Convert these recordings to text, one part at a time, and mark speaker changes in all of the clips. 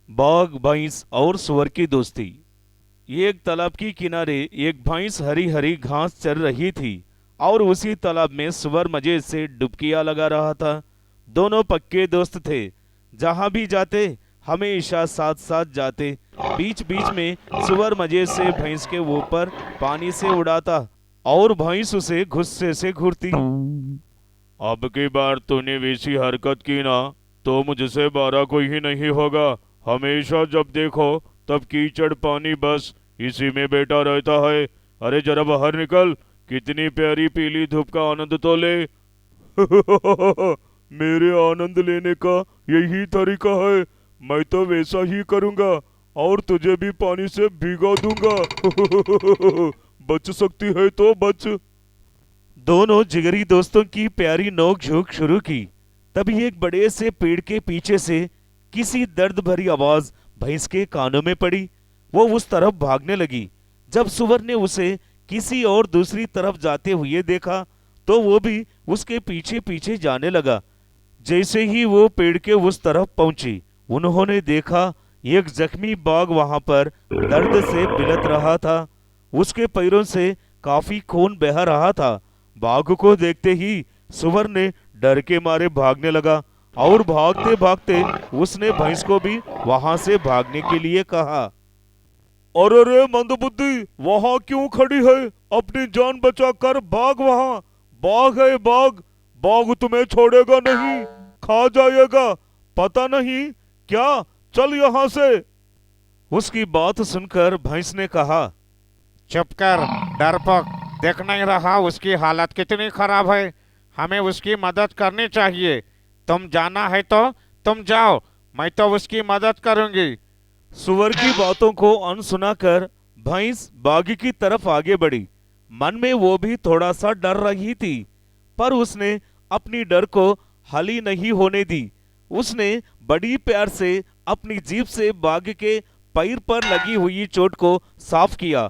Speaker 1: बाघ, भैंस और सुअर की दोस्ती। एक तालाब के किनारे एक भैंस हरी हरी घास चर रही थी और उसी तालाब में सुअर मजे से डुबकियां लगा रहा था। दोनों पक्के दोस्त थे। जहां भी जाते हमेशा साथ साथ जाते। बीच बीच में सुअर मजे से भैंस के ऊपर पानी से उड़ाता और भैंस उसे गुस्से से घूरती। अब की बार तूने वैसी हरकत की ना तो मुझसे बारा कोई ही नहीं होगा। हमेशा जब देखो तब कीचड़ पानी बस इसी में बैठा रहता है। अरे जरा बाहर निकल, कितनी प्यारी पीली धूप का आनंद तो ले। मेरे आनंद लेने का यही तरीका है। मैं तो वैसा ही करूंगा और तुझे भी पानी से भिगो दूंगा। बच सकती है तो बच। दोनों जिगरी दोस्तों की प्यारी नोक झोंक शुरू की। तभी एक बड़े से पेड़ के पीछे से किसी दर्द भरी आवाज भैंस के कानों में पड़ी। वो उस तरफ भागने लगी। जब सुअर ने उसे किसी और दूसरी तरफ जाते हुए देखा तो वो भी उसके पीछे पीछे जाने लगा। जैसे ही वो पेड़ के उस तरफ पहुंची, उन्होंने देखा एक जख्मी बाघ वहां पर दर्द से बिलख रहा था। उसके पैरों से काफी खून बह रहा था। बाघ को देखते ही सुअर ने डर के मारे भागने लगा और भागते भागते उसने भैंस को भी वहां से भागने के लिए कहा। अरे रे मंदबुद्धि, वहां क्यों खड़ी है? अपनी जान बचा कर भाग वहां। बाघ है बाघ, बाघ तुम्हें छोड़ेगा नहीं, खा जाएगा। पता नहीं क्या, चल यहाँ से। उसकी बात सुनकर भैंस ने कहा,
Speaker 2: चुप कर डरपोक, देख नहीं रहा उसकी हालत कितनी खराब है। हमें उसकी मदद करनी चाहिए। तुम जाना है तो तुम जाओ, मैं तो उसकी मदद करूंगी।
Speaker 1: सुअर की बातों को अनसुना कर भैंस बाघ की तरफ आगे बढ़ी। मन में वो भी थोड़ा सा डर रही थी, पर उसने अपनी डर को हली नहीं होने दी। उसने बड़ी प्यार से अपनी जीभ से बाघ के पैर पर लगी हुई चोट को साफ किया।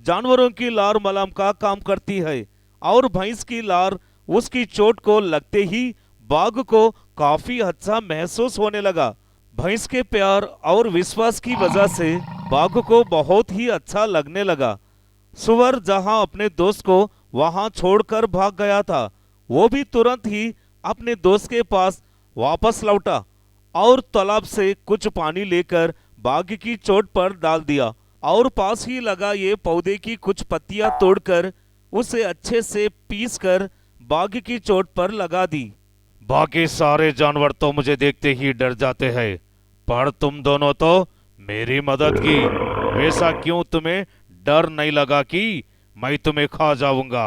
Speaker 1: जानवरों की लार मलहम का काम करती है और भैंस की लार उसकी चोट को लगते ही बाघ को काफी अच्छा महसूस होने लगा। भैंस के प्यार और विश्वास की वजह से बाघ को बहुत ही अच्छा लगने लगा। सुअर जहां अपने दोस्त को वहां छोड़कर भाग गया था, वो भी तुरंत ही अपने दोस्त के पास वापस लौटा और तालाब से कुछ पानी लेकर बाघ की चोट पर डाल दिया और पास ही लगा ये पौधे की कुछ पत्तियां तोड़कर उसे अच्छे से पीसकर बाघ की चोट पर लगा दी। बाकी सारे जानवर तो मुझे देखते ही डर जाते हैं, पर तुम दोनों तो मेरी मदद की। वैसा क्यों तुम्हें डर नहीं लगा कि मैं तुम्हें खा जाऊंगा?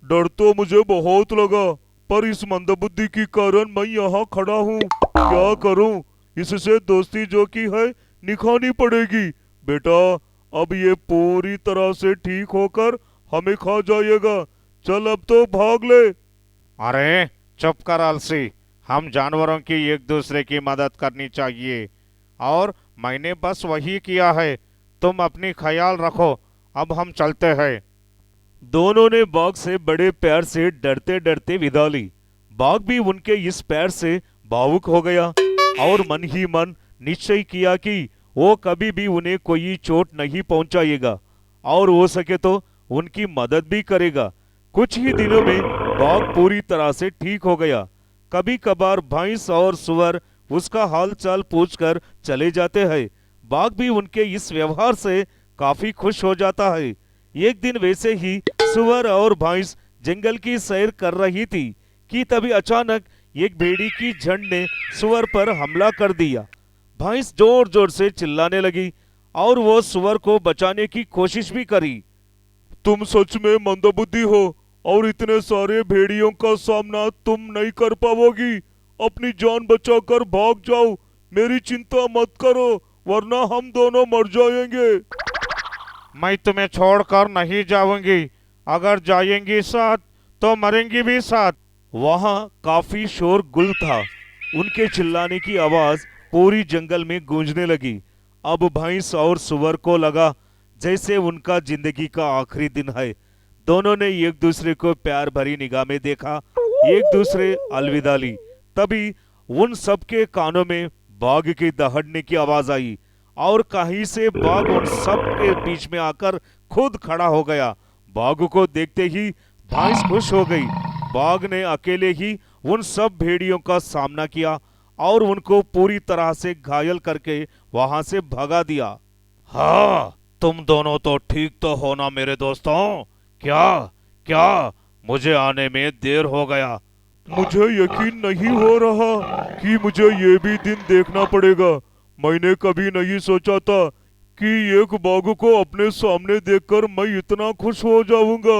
Speaker 1: डर तो मुझे बहुत लगा, पर इस मंदबुद्धि के कारण मैं यहाँ खड़ा हूँ। क्या करूँ? इससे दोस्ती जो की है निभानी पड़ेगी। बेटा, अब ये पूरी तरह से ठीक होकर हमें खा जाएगा। चल अब तो भाग ले।
Speaker 2: अरे चुप कर आलसी, हम जानवरों की एक दूसरे की मदद करनी चाहिए और मैंने बस वही किया है। तुम अपनी ख्याल रखो, अब हम चलते हैं।
Speaker 1: दोनों ने बाघ से बड़े प्यार से डरते डरते विदा ली। बाघ भी उनके इस प्यार से भावुक हो गया और मन ही मन निश्चय किया कि वो कभी भी उन्हें कोई चोट नहीं पहुंचाएगा और हो सके तो उनकी मदद भी करेगा। कुछ ही दिनों में बाघ पूरी तरह से ठीक हो गया। कभी कभार भैंस और सुअर उसका हाल चाल पूछकर चले जाते हैं। बाघ भी उनके इस व्यवहार से काफी खुश हो जाता है। एक दिन वैसे ही सुअर और भैंस जंगल की सैर कर रही थी कि तभी अचानक एक भेड़ी की झुंड ने सुअर पर हमला कर दिया। भैंस जोर जोर से चिल्लाने लगी और वो सुअर को बचाने की कोशिश भी करी। तुम सच में मंदबुद्धि हो और इतने सारे भेड़ियों का सामना तुम नहीं कर पाओगी। अपनी जान बचाकर भाग जाओ। मेरी चिंता मत करो, वरना हम दोनों मर जाएंगे।
Speaker 2: मैं तुम्हें छोड़कर नहीं जाऊंगी। अगर जाएंगी साथ तो मरेंगी भी साथ।
Speaker 1: वहां काफी शोर गुल था। उनके चिल्लाने की आवाज पूरी जंगल में गूंजने लगी। अब भैंस और सुअर को लगा जैसे उनका जिंदगी का आखिरी दिन है। दोनों ने एक दूसरे को प्यार भरी निगाह में देखा, एक दूसरे अलविदा ली। तभी उन सबके कानों में बाघ की दहाड़ने की आवाज आई और कहीं से बाघ उन सब के बीच में आकर खुद खड़ा हो गया। बाघ को देखते ही भैंस खुश हो गई। बाघ ने अकेले ही उन सब भेड़ियों का सामना किया और उनको पूरी तरह से घायल करके वहां से भगा दिया। हाँ, तुम दोनों तो ठीक तो हो ना मेरे दोस्तों? क्या क्या मुझे आने में देर हो गया? मुझे यकीन नहीं हो रहा कि मुझे ये भी दिन देखना पड़ेगा। मैंने कभी नहीं सोचा था कि एक बाघ को अपने सामने देखकर मैं इतना खुश हो जाऊंगा।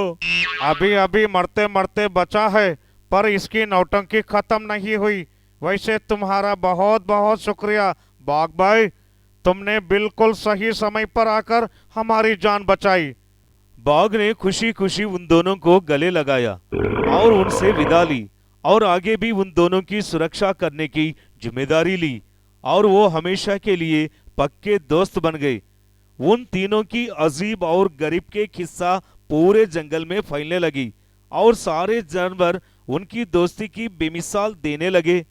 Speaker 2: अभी अभी मरते मरते बचा है, पर इसकी नौटंकी खत्म नहीं हुई। वैसे तुम्हारा बहुत बहुत शुक्रिया बाघ भाई, तुमने बिल्कुल सही समय पर आकर हमारी जान बचाई।
Speaker 1: बाघ ने खुशी खुशी उन दोनों को गले लगाया और उनसे विदा ली और आगे भी उन दोनों की सुरक्षा करने की जिम्मेदारी ली और वो हमेशा के लिए पक्के दोस्त बन गए। उन तीनों की अजीब और गरीब के किस्सा पूरे जंगल में फैलने लगी और सारे जानवर उनकी दोस्ती की बेमिसाल देने लगे।